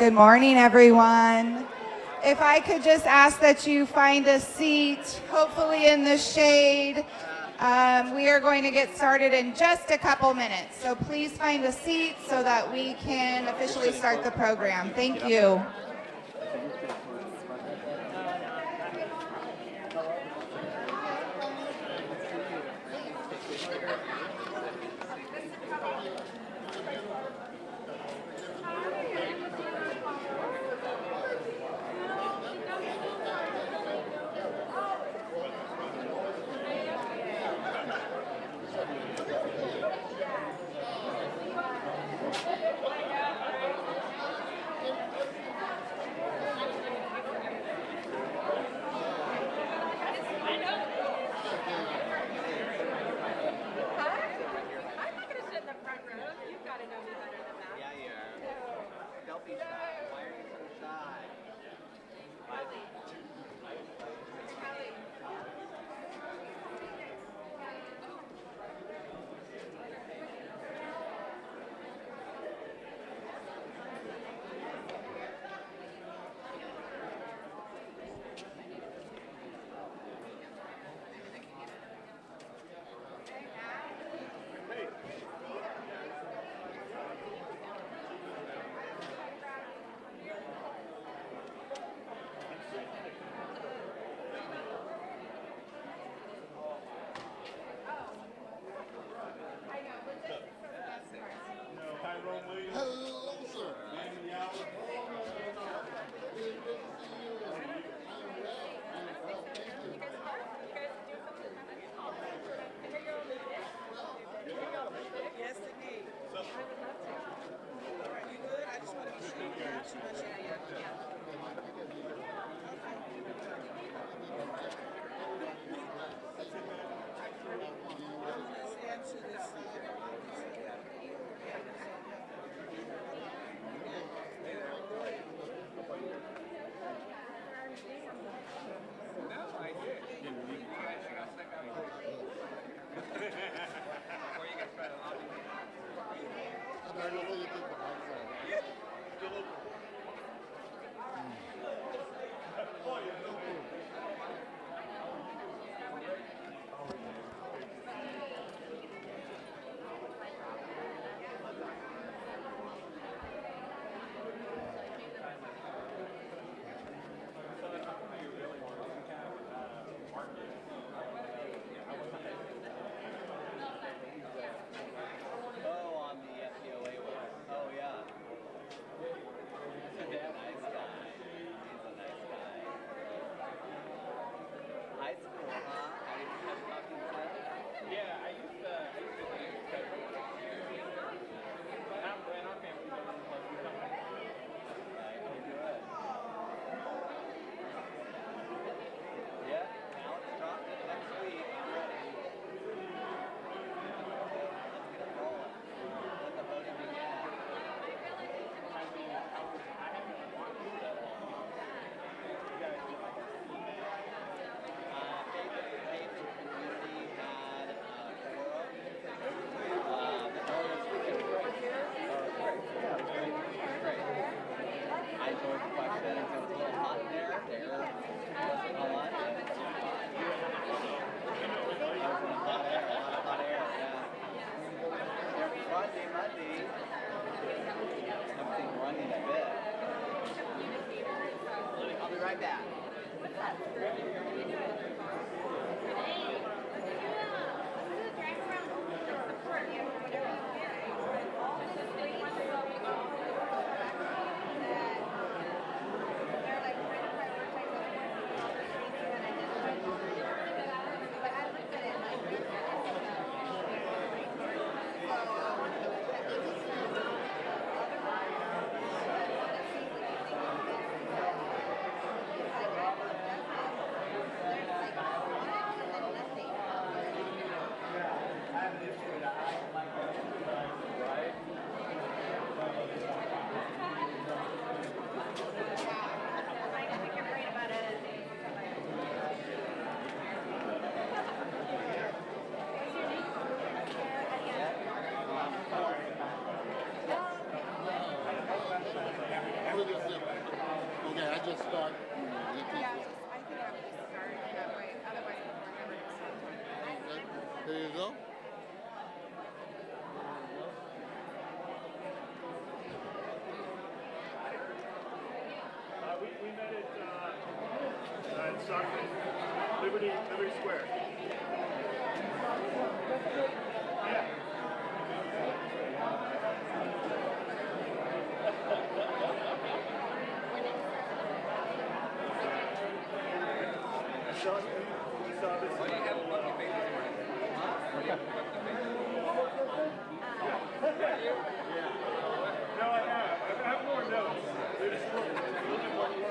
Good morning, everyone. If I could just ask that you find a seat, hopefully in the shade. We are going to get started in just a couple minutes. So please find a seat so that we can officially start the program. Thank you. just start. Yeah, I think I would just start that way. Otherwise, we're never going to stop talking. There you go. We met at Stockton, Liberty Square. Yeah. I saw this. Why do you have a funky face this morning? Why do you have a funky face? No, I have. I have more notes. They're just a little bit more formal.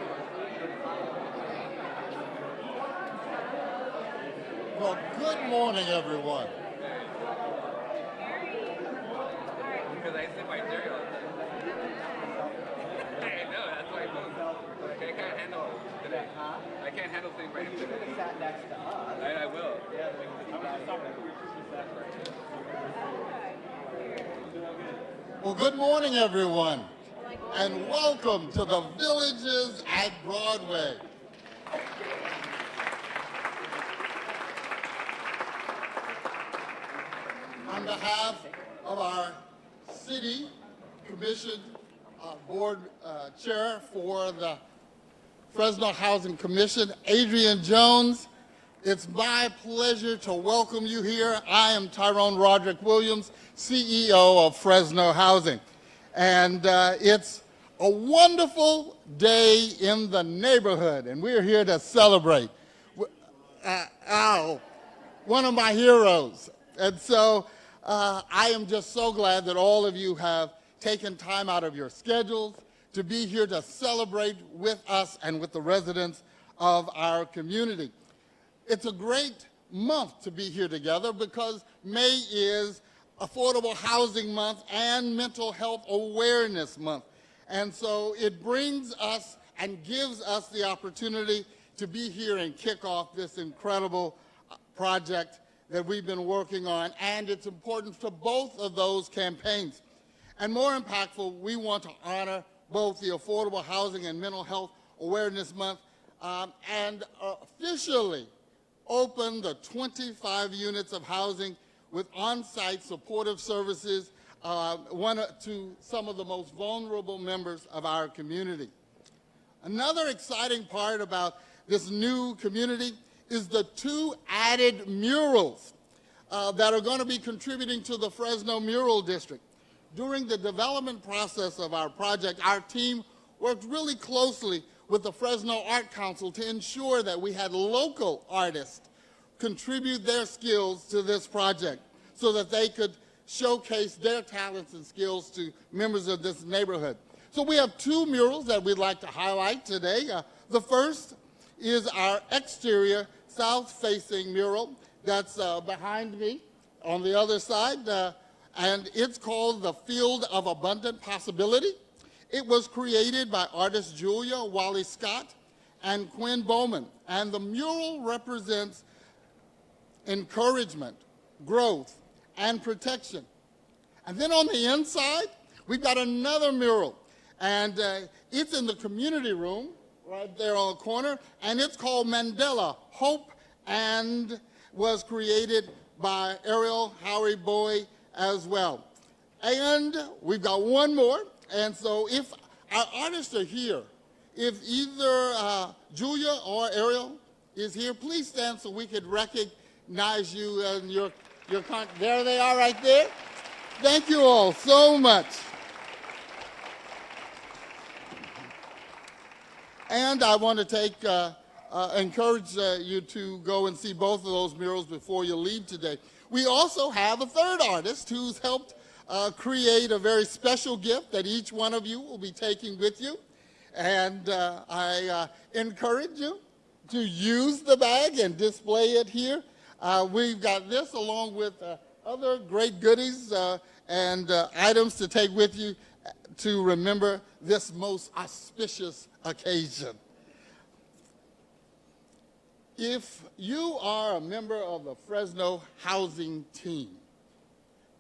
Well, good morning, everyone. Because I sit by Jerry all the time. I know, that's why I moved. Like, I can't handle today. I can't handle sitting by him today. You sat next to us. I will. Yeah, Well, good morning, everyone, and welcome to the Villages at Broadway. On behalf of our City Commission Board Chair for the Fresno Housing Commission, Adrian Jones, it's my pleasure to welcome you here. I am Tyrone Roderick Williams, CEO of Fresno Housing. And it's a wonderful day in the neighborhood, and we're here to celebrate Al, one of my heroes. And so I am just so glad that all of you have taken time out of your schedules to be here to celebrate with us and with the residents of our community. It's a great month to be here together because May is Affordable Housing Month and Mental Health Awareness Month. And so it brings us and gives us the opportunity to be here and kick off this incredible project that we've been working on. And it's important for both of those campaigns. And more impactful, we want to honor both the Affordable Housing and Mental Health Awareness Month and officially open the 25 units of housing with on-site supportive services to some of the most vulnerable members of our community. Another exciting part about this new community is the 2 added murals that are going to be contributing to the Fresno Mural District. During the development process of our project, our team worked really closely with the Fresno Art Council to ensure that we had local artists contribute their skills to this project so that they could showcase their talents and skills to members of this neighborhood. So we have 2 murals that we'd like to highlight today. The first is our exterior south-facing mural that's behind me on the other side, and it's called The Field of Abundant Possibility. It was created by artists Julia Wally Scott and Quinn Bowman, and the mural represents encouragement, growth, and protection. And then on the inside, we've got another mural, and it's in the community room right there on the corner, and it's called Mandela, Hope, and was created by Ariel Howie Bowie as well. And we've got one more, and so if our artists are here, if either Julia or Ariel is here, please stand so we could recognize you and your there they are right there. Thank you all so much. And I want to encourage you to go and see both of those murals before you leave today. We also have a third artist who's helped create a very special gift that each one of you will be taking with you. And I encourage you to use the bag and display it here. We've got this along with other great goodies and items to take with you to remember this most auspicious occasion. If you are a member of the Fresno housing team,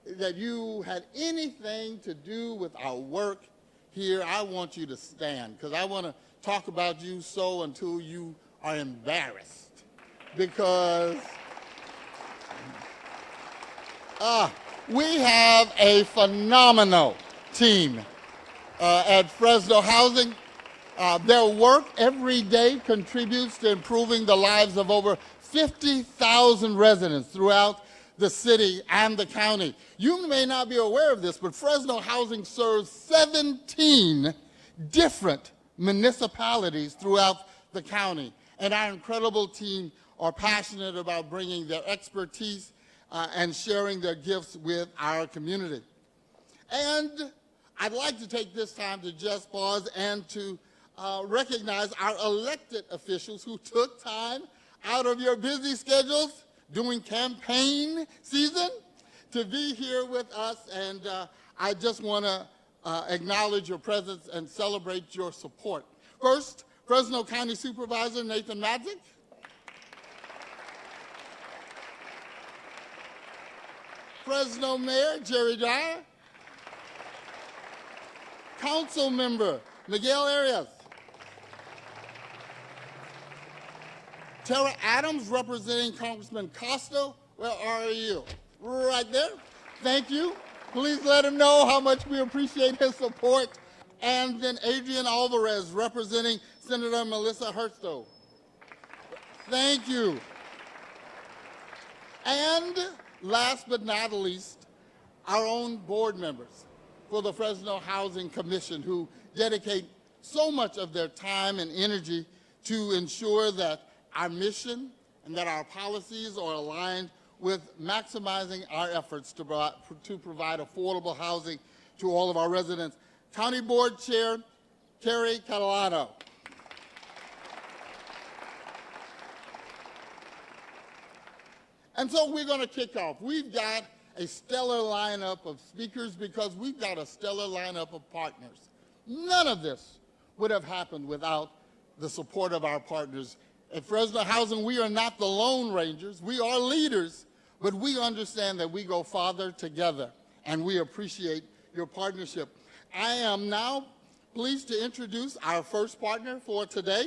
that you had anything to do with our work here, I want you to stand because I want to talk about you so until you are embarrassed, because we have a phenomenal team at Fresno Housing. Their work every day contributes to improving the lives of over 50,000 residents throughout the city and the county. You may not be aware of this, but Fresno Housing serves 17 different municipalities throughout the county. And our incredible team are passionate about bringing their expertise and sharing their gifts with our community. And I'd like to take this time to just pause and to recognize our elected officials who took time out of your busy schedules during campaign season to be here with us. And I just want to acknowledge your presence and celebrate your support. First, Fresno County Supervisor Nathan Madzik. Fresno Mayor Jerry Dyer. Council Member Miguel Arias. Tara Adams, representing Congressman Costa. Where are you? Right there. Thank you. Please let him know how much we appreciate his support. And then Adrian Alvarez, representing Senator Melissa Herstow. Thank you. And last but not least, our own board members for the Fresno Housing Commission, who dedicate so much of their time and energy to ensure that our mission and that our policies are aligned with maximizing our efforts to provide affordable housing to all of our residents. County Board Chair Carrie Catalano. And so we're going to kick off. We've got a stellar lineup of speakers because we've got a stellar lineup of partners. None of this would have happened without the support of our partners. At Fresno Housing, we are not the Lone Rangers. We are leaders, but we understand that we go farther together, and we appreciate your partnership. I am now pleased to introduce our first partner for today.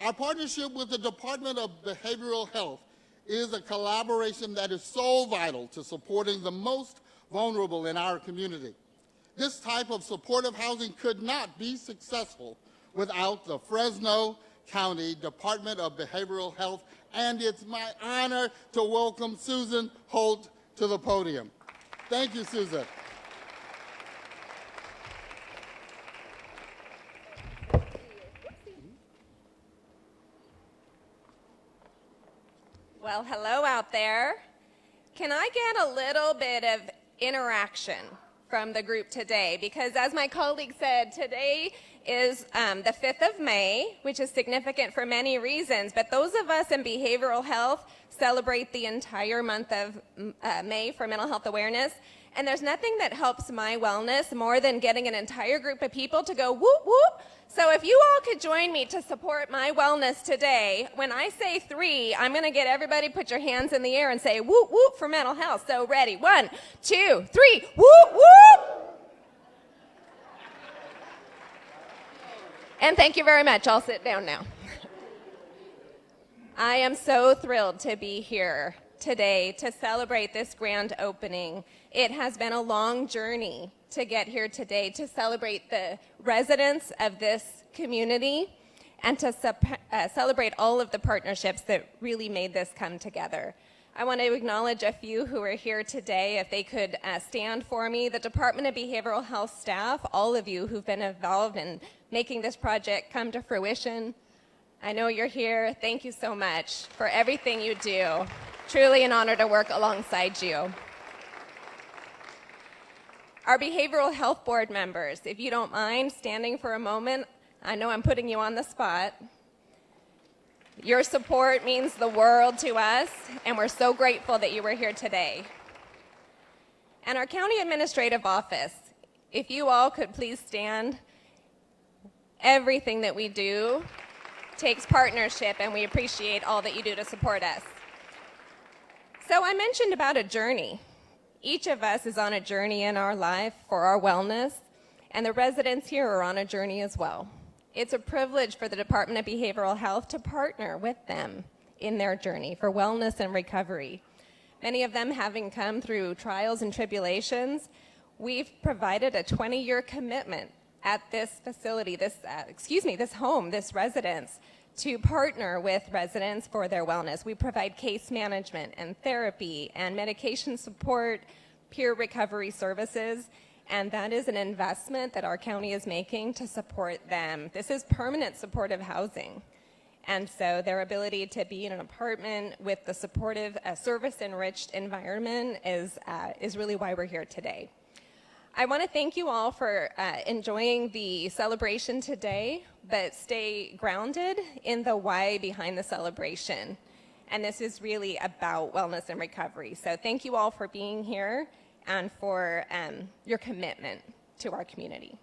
Our partnership with the Department of Behavioral Health is a collaboration that is so vital to supporting the most vulnerable in our community. This type of supportive housing could not be successful without the Fresno County Department of Behavioral Health, and it's my honor to welcome Susan Holt to the podium. Thank you, Susan. Well, hello out there. Can I get a little bit of interaction from the group today? Because as my colleague said, today is the 5th of May, which is significant for many reasons, but those of us in behavioral health celebrate the entire month of May for mental health awareness. And there's nothing that helps my wellness more than getting an entire group of people to go whoop whoop. So if you all could join me to support my wellness today, when I say 3, I'm going to get everybody put your hands in the air and say whoop whoop for mental health. So ready, 1, 2, 3, whoop whoop. And thank you very much. I'll sit down now. I am so thrilled to be here today to celebrate this grand opening. It has been a long journey to get here today to celebrate the residents of this community and to celebrate all of the partnerships that really made this come together. I want to acknowledge a few who are here today. If they could stand for me, the Department of Behavioral Health staff, all of you who've been involved in making this project come to fruition. I know you're here. Thank you so much for everything you do. Truly an honor to work alongside you. Our behavioral health board members, if you don't mind standing for a moment, I know I'm putting you on the spot. Your support means the world to us, and we're so grateful that you were here today. And our county administrative office, if you all could please stand. Everything that we do takes partnership, and we appreciate all that you do to support us. So I mentioned about a journey. Each of us is on a journey in our life for our wellness, and the residents here are on a journey as well. It's a privilege for the Department of Behavioral Health to partner with them in their journey for wellness and recovery. Many of them having come through trials and tribulations, we've provided a 20-year commitment at this facility, this home, this residence, to partner with residents for their wellness. We provide case management and therapy and medication support, peer recovery services, and that is an investment that our county is making to support them. This is permanent supportive housing. And so their ability to be in an apartment with the supportive, service-enriched environment is really why we're here today. I want to thank you all for enjoying the celebration today, but stay grounded in the why behind the celebration. And this is really about wellness and recovery. So thank you all for being here and for your commitment to our community.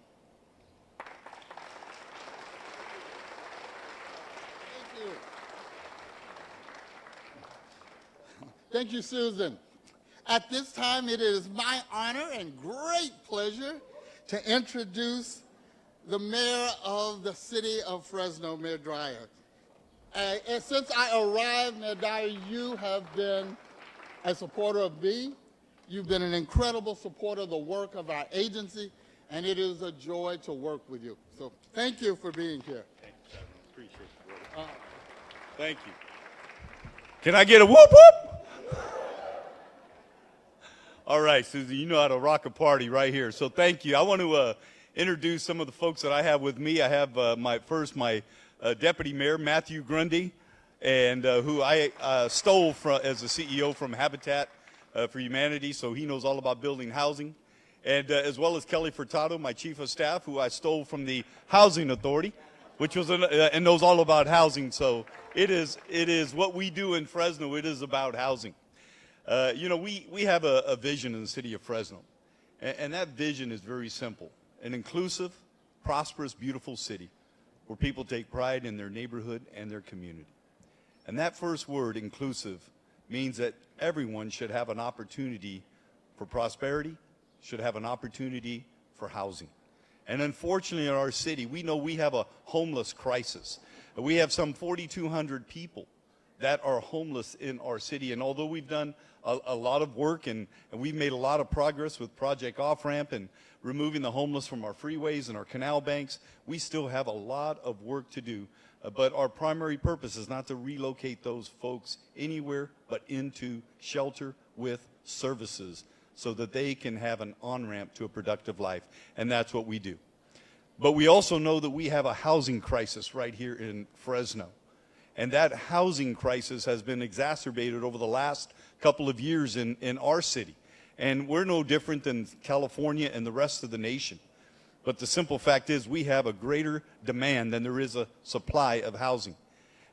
Thank you, Susan. At this time, it is my honor and great pleasure to introduce the mayor of the city of Fresno, Mayor Dyer. And since I arrived, Mayor Dyer, you have been a supporter of me. You've been an incredible supporter of the work of our agency, and it is a joy to work with you. So thank you for being here. Thank you, Kevin. Appreciate you, brother. Thank you. Can I get a whoop whoop? All right, Susan, you know how to rock a party right here. So thank you. I want to introduce some of the folks that I have with me. I have my Deputy Mayor, Matthew Grundy, and who I stole from as the CEO from Habitat for Humanity, so he knows all about building housing. And as well as Kelly Furtado, my Chief of Staff, who I stole from the Housing Authority, which was and knows all about housing. So it is what we do in Fresno. It is about housing. You know, we have a vision in the city of Fresno, and that vision is very simple. An inclusive, prosperous, beautiful city where people take pride in their neighborhood and their community. And that first word, inclusive, means that everyone should have an opportunity for prosperity, should have an opportunity for housing. And unfortunately in our city, we know we have a homeless crisis. We have some 4,200 people that are homeless in our city. And although we've done a lot of work and we've made a lot of progress with Project Off-Ramp and removing the homeless from our freeways and our canal banks, we still have a lot of work to do. But our primary purpose is not to relocate those folks anywhere but into shelter with services so that they can have an on-ramp to a productive life. And that's what we do. But we also know that we have a housing crisis right here in Fresno. And that housing crisis has been exacerbated over the last couple of years in our city. And we're no different than California and the rest of the nation. But the simple fact is we have a greater demand than there is a supply of housing.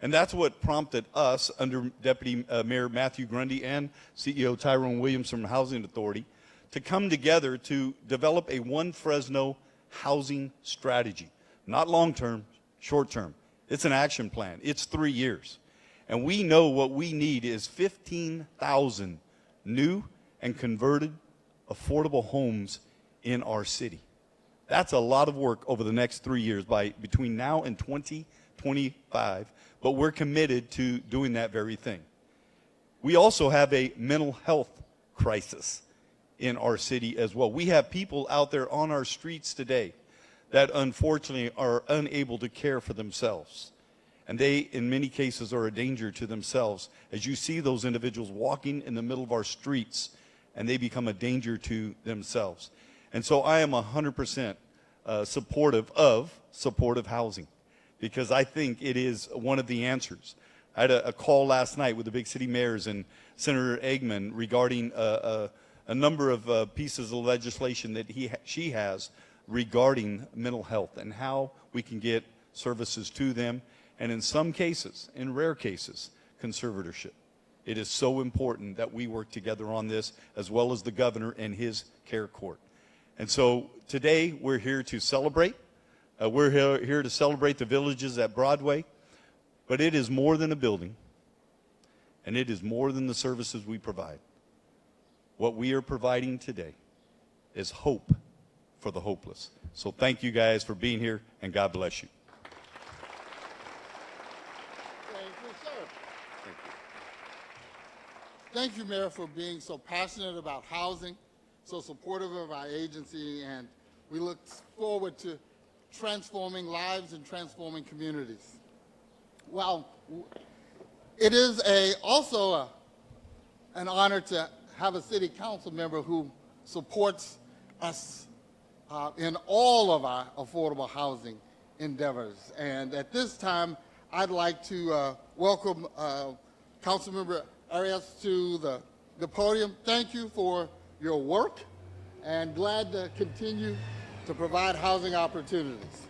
And that's what prompted us, under Deputy Mayor Matthew Grundy and CEO Tyrone Williams from the Housing Authority, to come together to develop a One Fresno housing strategy. Not long-term, short-term. It's an action plan. It's 3 years. And we know what we need is 15,000 new and converted affordable homes in our city. That's a lot of work over the next 3 years between now and 2025, but we're committed to doing that very thing. We also have a mental health crisis in our city as well. We have people out there on our streets today that unfortunately are unable to care for themselves. And they, in many cases, are a danger to themselves. As you see those individuals walking in the middle of our streets, and they become a danger to themselves. And so I am 100% supportive of supportive housing, because I think it is one of the answers. I had a call last night with the big city mayors and Senator Eggman regarding a number of pieces of legislation that she has regarding mental health and how we can get services to them, and in some cases, in rare cases, conservatorship. It is so important that we work together on this, as well as the governor and his care court. And so today we're here to celebrate. We're here to celebrate the villages at Broadway, but it is more than a building, and it is more than the services we provide. What we are providing today is hope for the hopeless. So thank you guys for being here, and God bless you. Thank you, sir. Thank you, Mayor, for being so passionate about housing, so supportive of our agency, and we look forward to transforming lives and transforming communities. Well, it is also an honor to have a city council member who supports us in all of our affordable housing endeavors. And at this time, I'd like to welcome Councilmember Arias to the podium. Thank you for your work, and glad to continue to provide housing opportunities.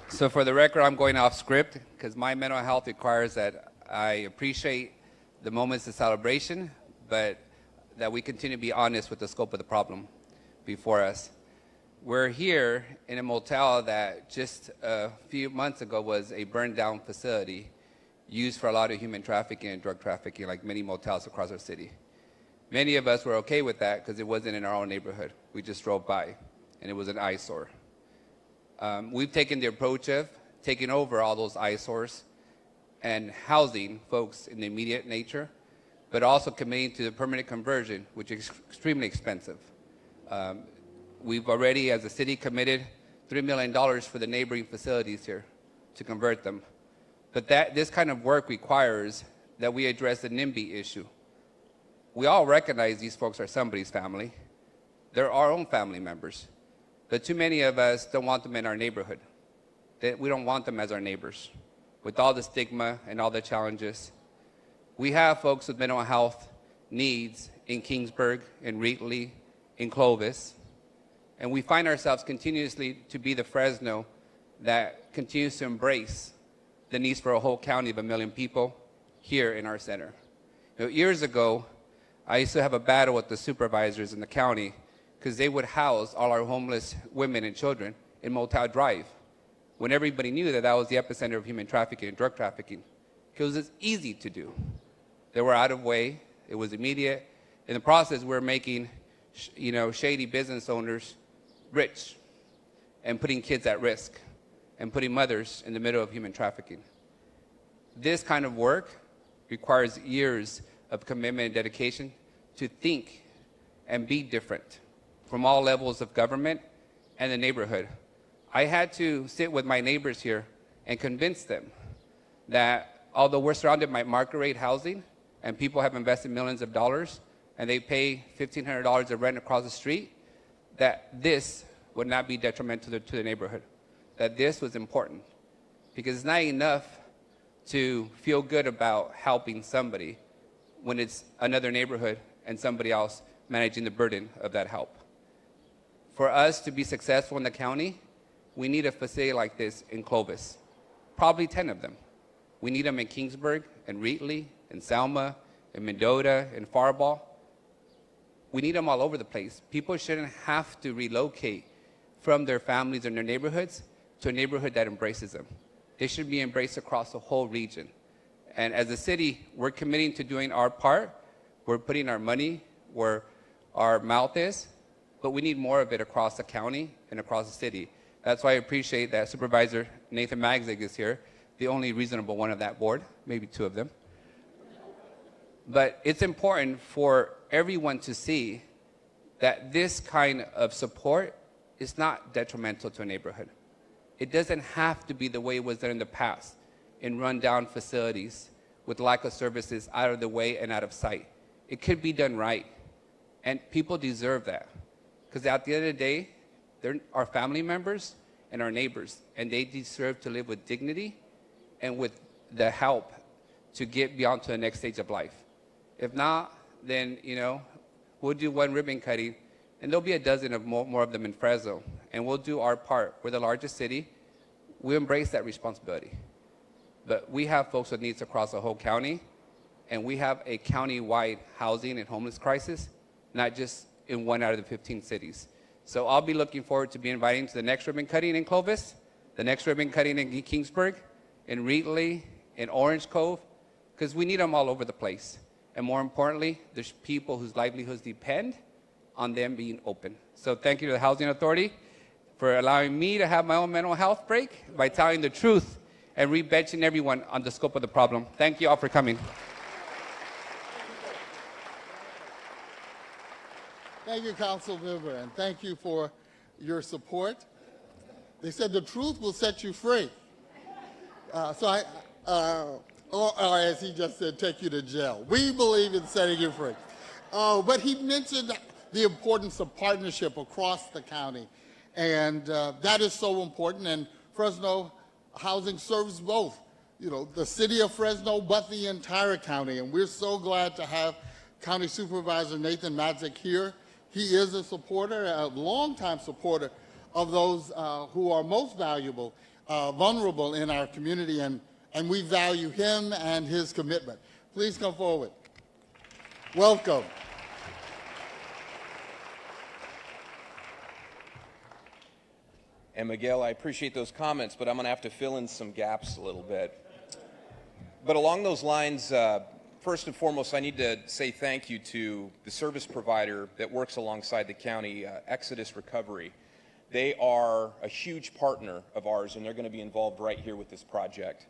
So for the record, I'm going off script because my mental health requires that I appreciate the moments of celebration, but that we continue to be honest with the scope of the problem before us. We're here in a motel that just a few months ago was a burned down facility used for a lot of human trafficking and drug trafficking, like many motels across our city. Many of us were okay with that because it wasn't in our own neighborhood. We just drove by, and it was an eyesore. We've taken the approach of taking over all those eyesores and housing folks in the immediate nature, but also committing to the permanent conversion, which is extremely expensive. We've already, as a city, committed $3 million for the neighboring facilities here to convert them. But this kind of work requires that we address the NIMBY issue. We all recognize these folks are somebody's family. They're our own family members. But too many of us don't want them in our neighborhood. We don't want them as our neighbors. With all the stigma and all the challenges, we have folks with mental health needs in Kingsburg, in Wheatley, in Clovis, and we find ourselves continuously to be the Fresno that continues to embrace the needs for a whole county of 1 million people here in our center. You know, years ago, I used to have a battle with the supervisors in the county because they would house all our homeless women and children in Motel Drive when everybody knew that that was the epicenter of human trafficking and drug trafficking. Because it was easy to do. They were out of way. It was immediate. In the process, we're making shady business owners rich and putting kids at risk and putting mothers in the middle of human trafficking. This kind of work requires years of commitment and dedication to think and be different from all levels of government and the neighborhood. I had to sit with my neighbors here and convince them that although we're surrounded by market rate housing and people have invested millions of dollars and they pay $1,500 of rent across the street, that this would not be detrimental to the neighborhood, that this was important. Because it's not enough to feel good about helping somebody when it's another neighborhood and somebody else managing the burden of that help. For us to be successful in the county, we need a facility like this in Clovis, probably 10 of them. We need them in Kingsburg, in Wheatley, in Selma, in Mendota, in Faribault. We need them all over the place. People shouldn't have to relocate from their families and their neighborhoods to a neighborhood that embraces them. They should be embraced across the whole region. And as a city, we're committing to doing our part. We're putting our money where our mouth is, but we need more of it across the county and across the city. That's why I appreciate that Supervisor Nathan Magzig is here, the only reasonable one of that board, maybe two of them. But it's important for everyone to see that this kind of support is not detrimental to a neighborhood. It doesn't have to be the way it was done in the past, in rundown facilities with lack of services out of the way and out of sight. It could be done right, and people deserve that. Because at the end of the day, they're our family members and our neighbors, and they deserve to live with dignity and with the help to get beyond to the next stage of life. If not, then, we'll do one ribbon cutting, and there'll be a dozen of more of them in Fresno, and we'll do our part. We're the largest city. We embrace that responsibility. But we have folks with needs across the whole county, and we have a county-wide housing and homeless crisis, not just in one out of the 15 cities. So I'll be looking forward to be inviting to the next ribbon cutting in Clovis, the next ribbon cutting in Kingsburg, in Wheatley, in Orange Cove, because we need them all over the place. And more importantly, there's people whose livelihoods depend on them being open. So thank you to the Housing Authority for allowing me to have my own mental health break by telling the truth and re-benching everyone on the scope of the problem. Thank you all for coming. Thank you, Council Member, and thank you for your support. They said the truth will set you free. Or as he just said, take you to jail. We believe in setting you free. But he mentioned the importance of partnership across the county, and that is so important. And Fresno Housing serves both, the city of Fresno, but the entire county. And we're so glad to have County Supervisor Nathan Madzik here. He is a supporter, a longtime supporter of those who are most vulnerable in our community, and we value him and his commitment. Please come forward. Welcome. And Miguel, I appreciate those comments, but I'm going to have to fill in some gaps a little bit. But along those lines, first and foremost, I need to say thank you to the service provider that works alongside the county, Exodus Recovery. They are a huge partner of ours, and they're going to be involved right here with this project.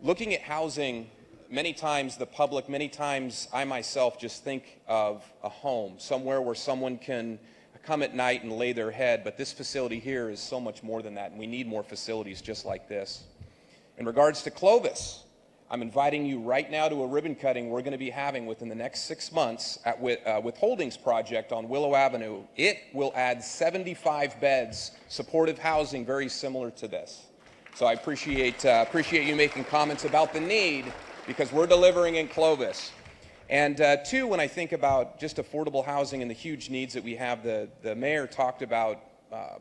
Looking at housing, many times the public, many times I myself just think of a home, somewhere where someone can come at night and lay their head, but this facility here is so much more than that, and we need more facilities just like this. In regards to Clovis, I'm inviting you right now to a ribbon cutting we're going to be having within the next 6 months at Withholdings Project on Willow Avenue. It will add 75 beds, supportive housing very similar to this. So I appreciate you making comments about the need, because we're delivering in Clovis. And two, when I think about just affordable housing and the huge needs that we have, the mayor talked about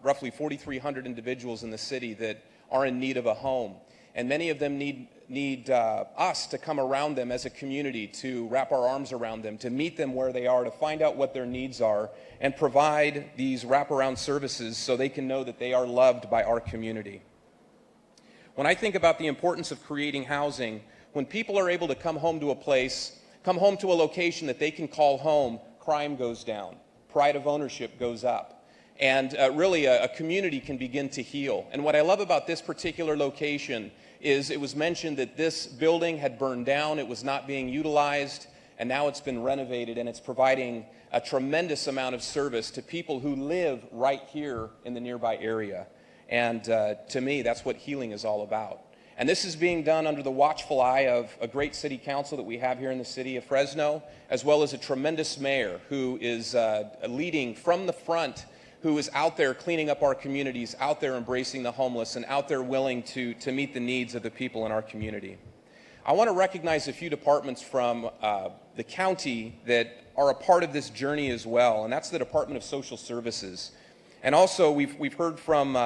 roughly 4,300 individuals in the city that are in need of a home. And many of them need us to come around them as a community, to wrap our arms around them, to meet them where they are, to find out what their needs are, and provide these wraparound services so they can know that they are loved by our community. When I think about the importance of creating housing, when people are able to come home to a place, come home to a location that they can call home, crime goes down, pride of ownership goes up, and really a community can begin to heal. And what I love about this particular location is it was mentioned that this building had burned down, it was not being utilized, and now it's been renovated, and it's providing a tremendous amount of service to people who live right here in the nearby area. And to me, that's what healing is all about. And this is being done under the watchful eye of a great city council that we have here in the city of Fresno, as well as a tremendous mayor who is leading from the front, who is out there cleaning up our communities, out there embracing the homeless, and out there willing to meet the needs of the people in our community. I want to recognize a few departments from the county that are a part of this journey as well, and that's the Department of Social Services. And also, we've heard from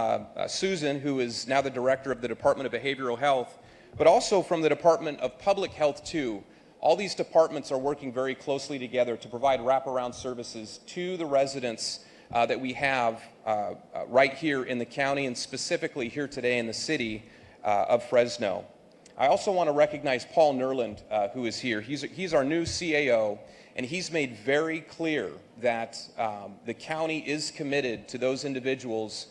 Susan, who is now the director of the Department of Behavioral Health, but also from the Department of Public Health, too. All these departments are working very closely together to provide wraparound services to the residents that we have right here in the county, and specifically here today in the city of Fresno. I also want to recognize Paul Nerland, who is here. He's our new CAO. And he's made very clear that the county is committed to those individuals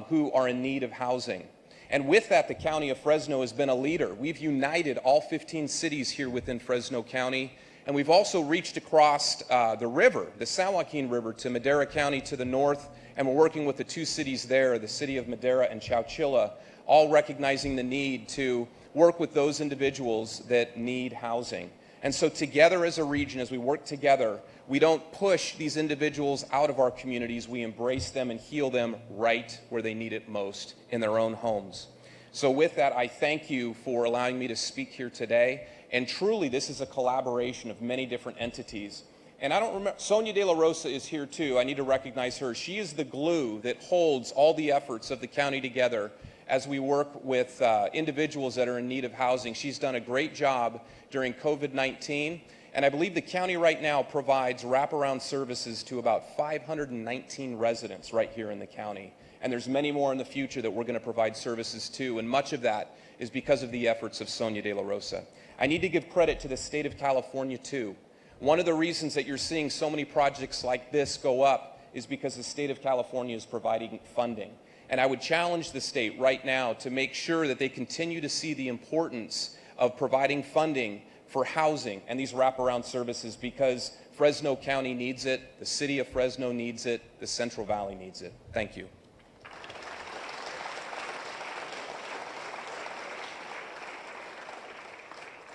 who are in need of housing. And with that, the county of Fresno has been a leader. We've united all 15 cities here within Fresno County, and we've also reached across the river, the San Joaquin River, to Madera County to the north, and we're working with the two cities there, the city of Madera and Chowchilla, all recognizing the need to work with those individuals that need housing. And so together as a region, as we work together, we don't push these individuals out of our communities. We embrace them and heal them right where they need it most, in their own homes. So with that, I thank you for allowing me to speak here today. And truly, this is a collaboration of many different entities. And I don't remember, Sonia De La Rosa is here too. I need to recognize her. She is the glue that holds all the efforts of the county together as we work with individuals that are in need of housing. She's done a great job during COVID-19, and I believe the county right now provides wraparound services to about 519 residents right here in the county. And there's many more in the future that we're going to provide services to, and much of that is because of the efforts of Sonia De La Rosa. I need to give credit to the state of California too. One of the reasons that you're seeing so many projects like this go up is because the state of California is providing funding. And I would challenge the state right now to make sure that they continue to see the importance of providing funding for housing and these wraparound services, because Fresno County needs it, the city of Fresno needs it, the Central Valley needs it. Thank you.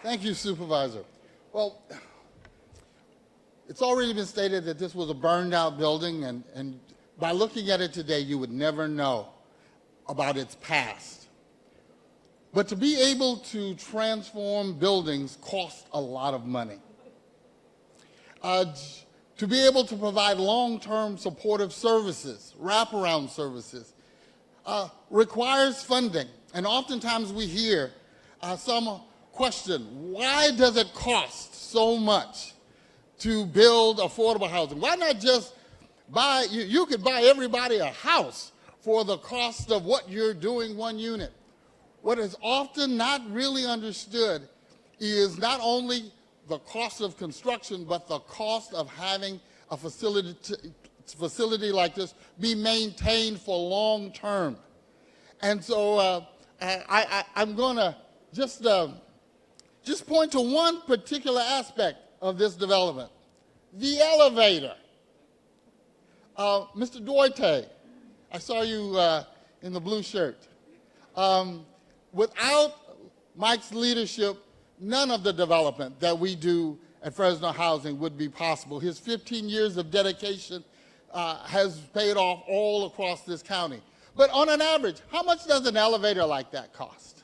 Thank you, Supervisor. Well, it's already been stated that this was a burned out building, and by looking at it today, you would never know about its past. But to be able to transform buildings costs a lot of money. To be able to provide long-term supportive services, wraparound services, requires funding. And oftentimes we hear some question, why does it cost so much to build affordable housing? Why not just buy, you could buy everybody a house for the cost of what you're doing one unit. What is often not really understood is not only the cost of construction, but the cost of having a facility like this be maintained for long term. And so I'm going to just point to one particular aspect of this development, the elevator. Mr. Duarte, I saw you in the blue shirt. Without Mike's leadership, none of the development that we do at Fresno Housing would be possible. His 15 years of dedication has paid off all across this county. But on an average, how much does an elevator like that cost?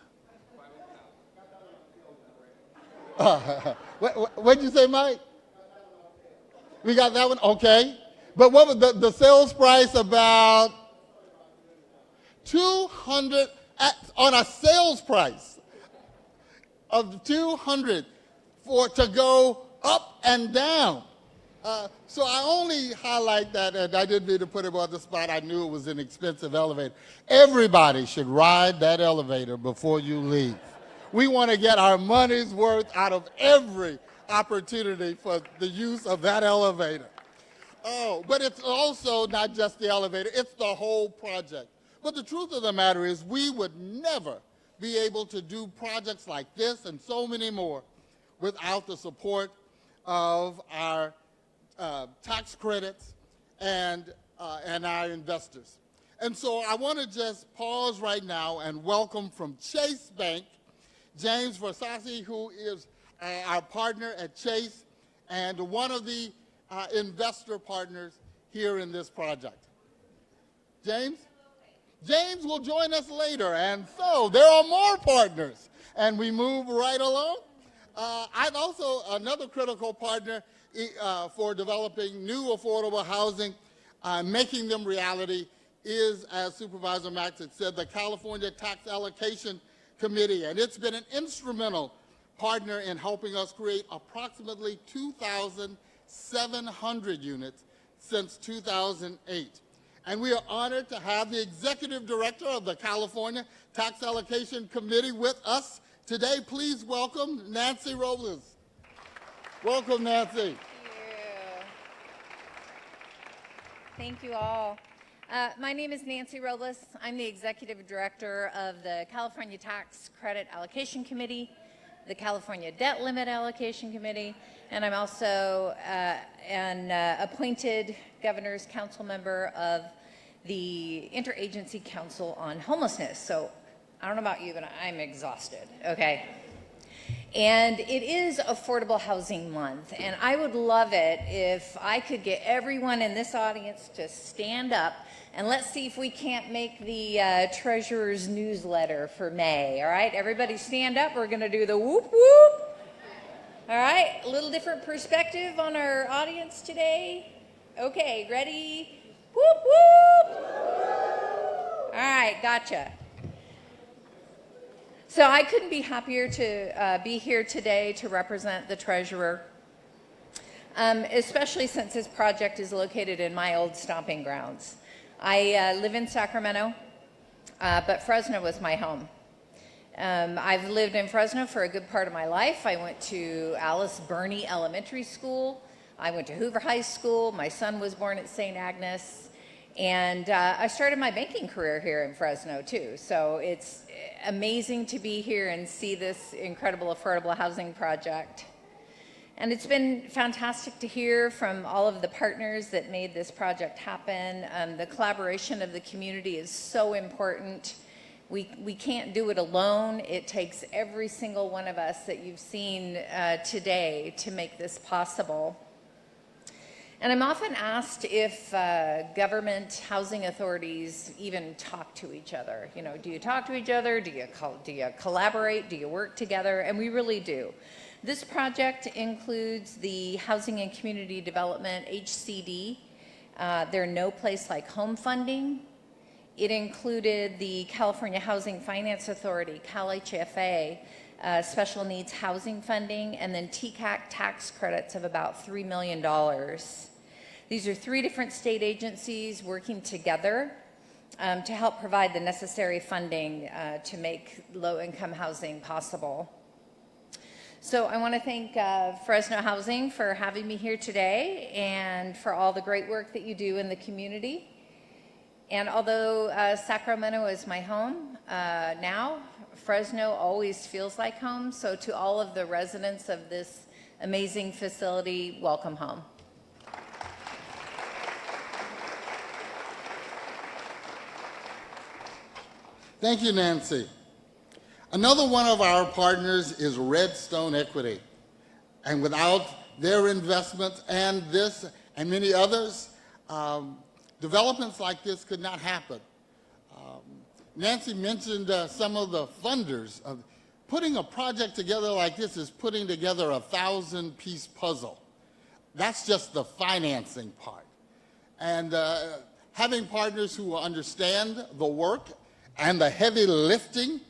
What'd you say, Mike? We got that one? Okay. But what was the sales price? About 200, on a sales price of 200 to go up and down. So I only highlight that, and I didn't mean to put him on the spot. I knew it was an expensive elevator. Everybody should ride that elevator before you leave. We want to get our money's worth out of every opportunity for the use of that elevator. Oh, but it's also not just the elevator, it's the whole project. But the truth of the matter is we would never be able to do projects like this and so many more without the support of our tax credits and our investors. And so I want to just pause right now and welcome from Chase Bank, James Versace, who is our partner at Chase and one of the investor partners here in this project. James? James will join us later, and so there are more partners, and we move right along. I'm also another critical partner for developing new affordable housing, making them reality, is, as Supervisor Max had said, the California Tax Allocation Committee, and it's been an instrumental partner in helping us create approximately 2,700 units since 2008. And we are honored to have the Executive Director of the California Tax Allocation Committee with us today. Please welcome Nancy Robles. Welcome, Nancy. Thank you all. My name is Nancy Robles. I'm the Executive Director of the California Tax Credit Allocation Committee, the California Debt Limit Allocation Committee, and I'm also an appointed Governor's Council member of the Interagency Council on Homelessness. So I don't know about you, but I'm exhausted, okay? And it is Affordable Housing Month, and I would love it if I could get everyone in this audience to stand up, and let's see if we can't make the Treasurer's newsletter for May, all right? Everybody stand up. We're going to do the whoop whoop. All right, a little different perspective on our audience today. Okay, ready? Whoop whoop. All right, gotcha. So I couldn't be happier to be here today to represent the Treasurer, especially since this project is located in my old stomping grounds. I live in Sacramento, but Fresno was my home. I've lived in Fresno for a good part of my life. I went to Alice Burney Elementary School. I went to Hoover High School. My son was born at St. Agnes. And I started my banking career here in Fresno, too. So it's amazing to be here and see this incredible affordable housing project. And it's been fantastic to hear from all of the partners that made this project happen. The collaboration of the community is so important. We can't do it alone. It takes every single one of us that you've seen today to make this possible. And I'm often asked if government housing authorities even talk to each other. You know, do you talk to each other? Do you collaborate? Do you work together? And we really do. This project includes the Housing and Community Development, HCD, their No Place Like Home funding. It included the California Housing Finance Authority, CalHFA, special needs housing funding, and then TCAC tax credits of about $3 million. These are 3 different state agencies working together to help provide the necessary funding to make low-income housing possible. So I want to thank Fresno Housing for having me here today and for all the great work that you do in the community. And although Sacramento is my home now, Fresno always feels like home. So to all of the residents of this amazing facility, welcome home. Thank you, Nancy. Another one of our partners is Redstone Equity. And without their investments and this and many others, developments like this could not happen. Nancy mentioned some of the funders. Putting a project together like this is putting together a 1,000-piece puzzle. That's just the financing part. And having partners who understand the work and the heavy lifting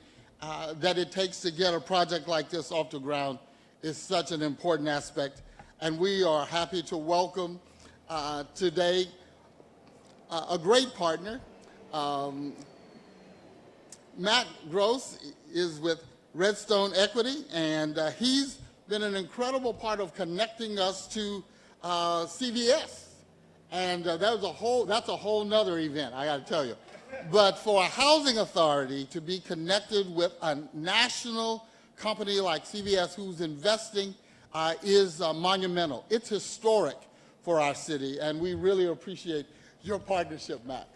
that it takes to get a project like this off the ground is such an important aspect. And we are happy to welcome today a great partner. Matt Gross is with Redstone Equity, and he's been an incredible part of connecting us to CVS. And that's a whole nother event, I got to tell you. But for a housing authority to be connected with a national company like CVS who's investing is monumental. It's historic for our city, and we really appreciate your partnership, Max.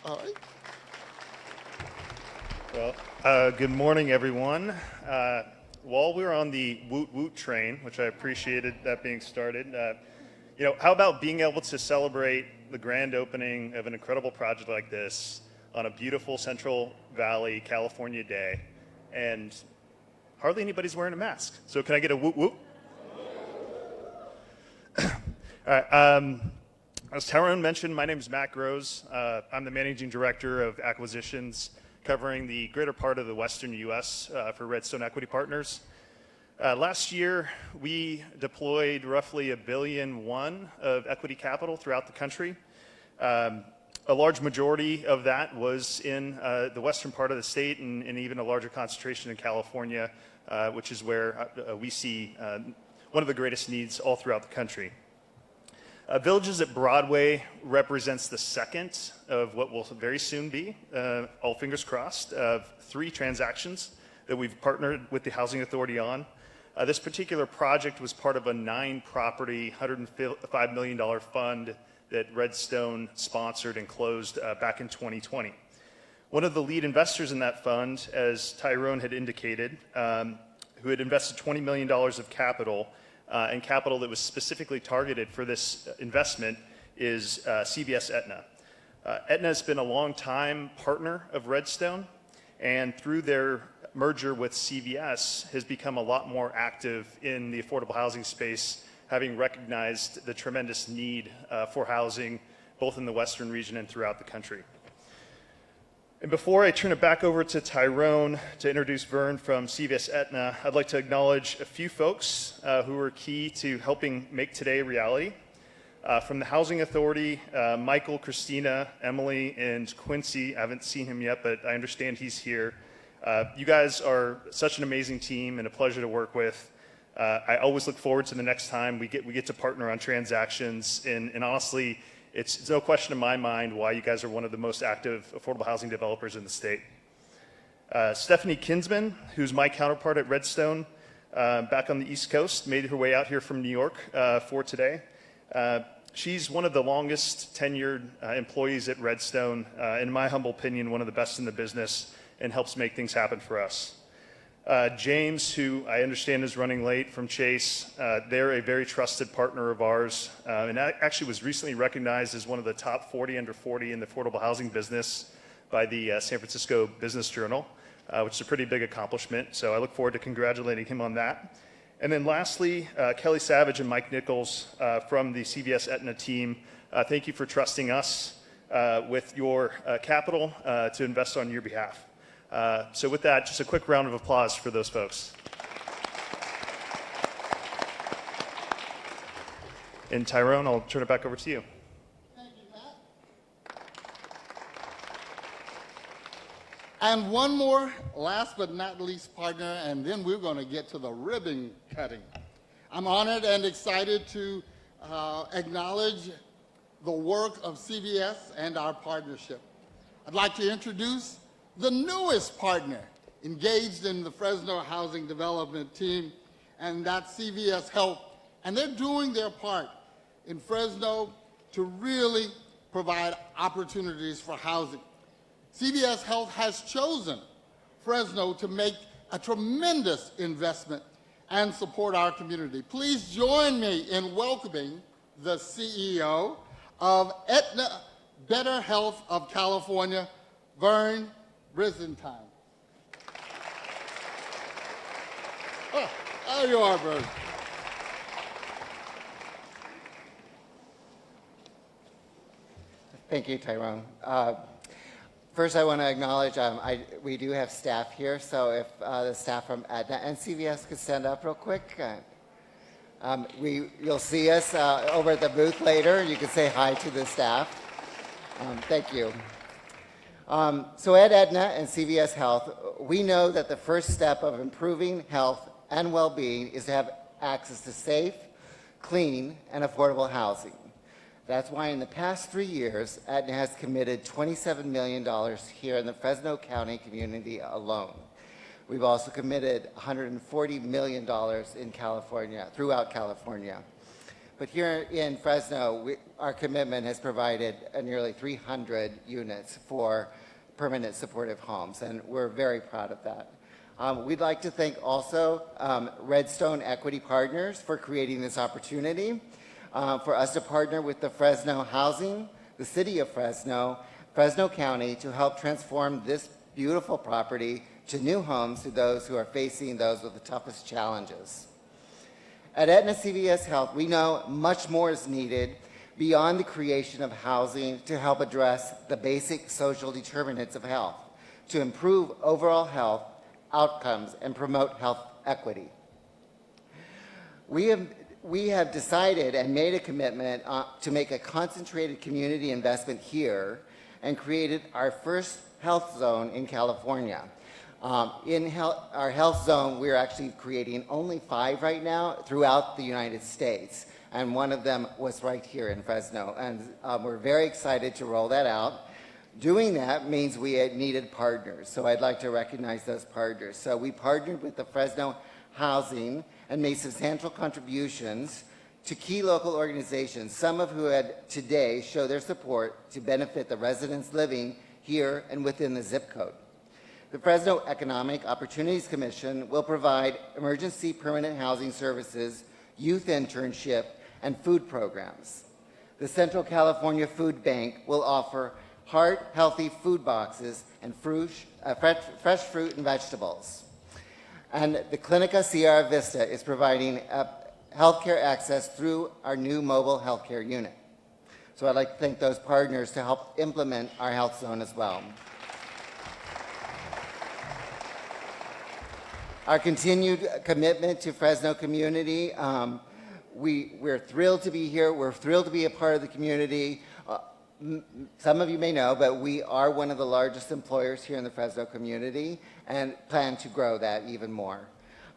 All right. Well, good morning, everyone. While we're on the Woot Woot train, which I appreciated that being started, how about being able to celebrate the grand opening of an incredible project like this on a beautiful Central Valley, California day, and hardly anybody's wearing a mask. So can I get a woot woot? All right. As Tyrone mentioned, my name is Matt Gross. I'm the Managing Director of Acquisitions covering the greater part of the Western U.S. For Redstone Equity Partners. Last year, we deployed roughly $1.1 billion of equity capital throughout the country. A large majority of that was in the western part of the state and even a larger concentration in California, which is where we see one of the greatest needs all throughout the country. Villages at Broadway represents the second of what will very soon be, all fingers crossed, of 3 transactions that we've partnered with the Housing Authority on. This particular project was part of a 9-property, $105 million fund that Redstone sponsored and closed back in 2020. One of the lead investors in that fund, as Tyrone had indicated, who had invested $20 million of capital, and capital that was specifically targeted for this investment, is CVS Aetna. Aetna has been a long-time partner of Redstone, and through their merger with CVS has become a lot more active in the affordable housing space, having recognized the tremendous need for housing both in the western region and throughout the country. And before I turn it back over to Tyrone to introduce Vern from CVS Aetna, I'd like to acknowledge a few folks who were key to helping make today a reality. From the Housing Authority, Michael, Christina, Emily, and Quincy. I haven't seen him yet, but I understand he's here. You guys are such an amazing team and a pleasure to work with. I always look forward to the next time we get to partner on transactions, and honestly, It's no question in my mind why you guys are one of the most active affordable housing developers in the state. Stephanie Kinsman, who's my counterpart at Redstone, back on the East Coast, made her way out here from New York for today. She's one of the longest tenured employees at Redstone, in my humble opinion, one of the best in the business, and helps make things happen for us. James, who I understand is running late from Chase, they're a very trusted partner of ours, and actually was recently recognized as one of the top 40 under 40 in the affordable housing business by the San Francisco Business Journal, which is a pretty big accomplishment. So I look forward to congratulating him on that. And then lastly, Kelly Savage and Mike Nichols from the CVS Aetna team, thank you for trusting us with your capital to invest on your behalf. So with that, just a quick round of applause for those folks. And Tyrone, I'll turn it back over to you. Thank you, Matt. And one more, last but not least, partner, and then we're going to get to the ribbon cutting. I'm honored and excited to acknowledge the work of CVS and our partnership. I'd like to introduce the newest partner engaged in the Fresno housing development team, and that's CVS Health. And they're doing their part in Fresno to really provide opportunities for housing. CVS Health has chosen Fresno to make a tremendous investment and support our community. Please join me in welcoming the CEO of Aetna Better Health of California, Vern Brizentine. Oh, there you are, Vern. Thank you, Tyrone. First, I want to acknowledge we do have staff here, so if the staff from Aetna and CVS could stand up real quick. You'll see us over at the booth later. You can say hi to the staff. Thank you. So at Aetna and CVS Health, we know that the first step of improving health and well-being is to have access to safe, clean, and affordable housing. That's why in the past 3 years, Aetna has committed $27 million here in the Fresno County community alone. We've also committed $140 million in California, throughout California. But here in Fresno, our commitment has provided nearly 300 units for permanent supportive homes, and we're very proud of that. We'd like to thank also Redstone Equity Partners for creating this opportunity, for us to partner with the Fresno Housing, the City of Fresno, Fresno County, to help transform this beautiful property to new homes to those who are facing those with the toughest challenges. At Aetna CVS Health, we know much more is needed beyond the creation of housing to help address the basic social determinants of health, to improve overall health outcomes and promote health equity. We have decided and made a commitment to make a concentrated community investment here and created our first health zone in California. Our health zone, we're actually creating only 5 right now throughout the United States, and one of them was right here in Fresno, and we're very excited to roll that out. Doing that means we had needed partners, so I'd like to recognize those partners. So we partnered with the Fresno Housing and made substantial contributions to key local organizations, some of who had today show their support to benefit the residents living here and within the zip code. The Fresno Economic Opportunities Commission will provide emergency permanent housing services, youth internship, and food programs. The Central California Food Bank will offer heart-healthy food boxes and fresh fruit and vegetables. And the Clinica Sierra Vista is providing healthcare access through our new mobile healthcare unit. So I'd like to thank those partners to help implement our health zone as well. Our continued commitment to Fresno community, we're thrilled to be here. We're thrilled to be a part of the community. Some of you may know, but we are one of the largest employers here in the Fresno community and plan to grow that even more.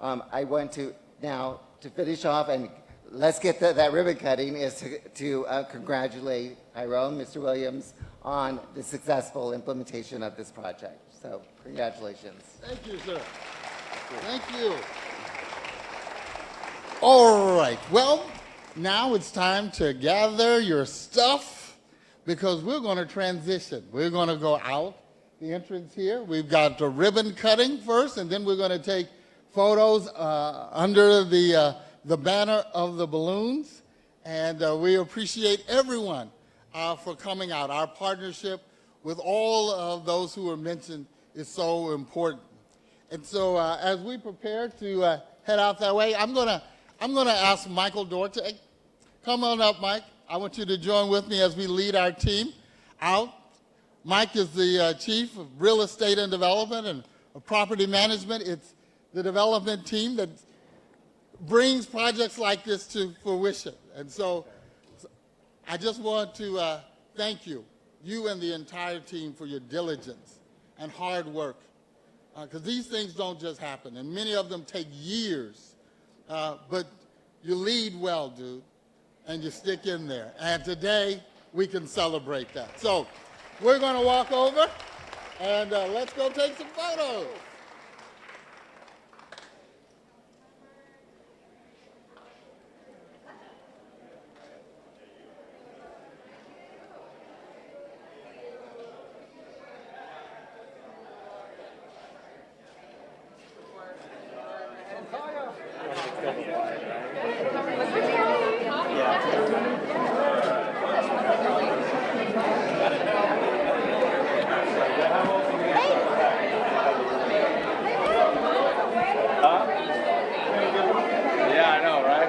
I want to now, to finish off and let's get that ribbon cutting is to congratulate Tyrone, Mr. Williams, on the successful implementation of this project. So congratulations. Thank you, sir. Thank you. All right. Well, now it's time to gather your stuff because we're going to transition. We're going to go out the entrance here. We've got the ribbon cutting first, and then we're going to take photos under the banner of the balloons. And we appreciate everyone for coming out. Our partnership with all of those who were mentioned is so important. And so as we prepare to head out that way, I'm gonna ask Michael Dorte. Come on up, Mike. I want you to join with me as we lead our team out. Mike is the Chief of Real Estate and Development and Property Management. It's the development team that brings projects like this to fruition. And so I just want to thank you and the entire team for your diligence and hard work. Because these things don't just happen, and many of them take years. But you lead well, dude, and you stick in there. And today, we can celebrate that. So we're going to walk over, and let's go take some photos. Yeah, I know, right?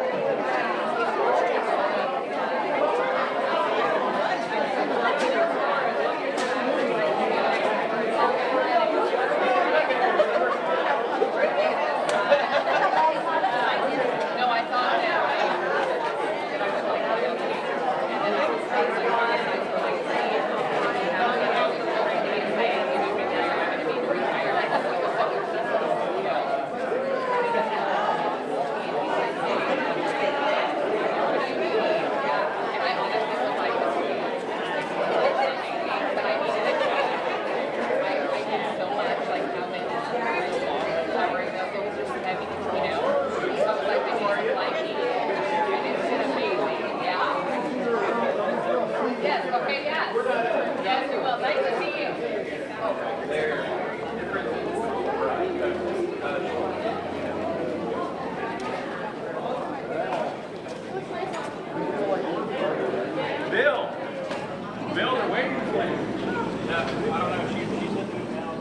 Bill, they're waiting for you. I don't know. She's looking now.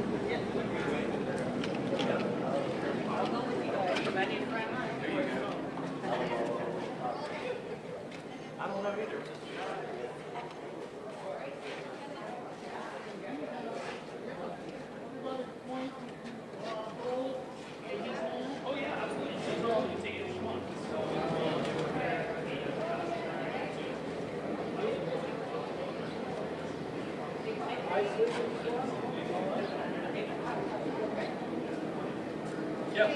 I don't know either. Oh yeah, absolutely. You take it if you want. Yeah,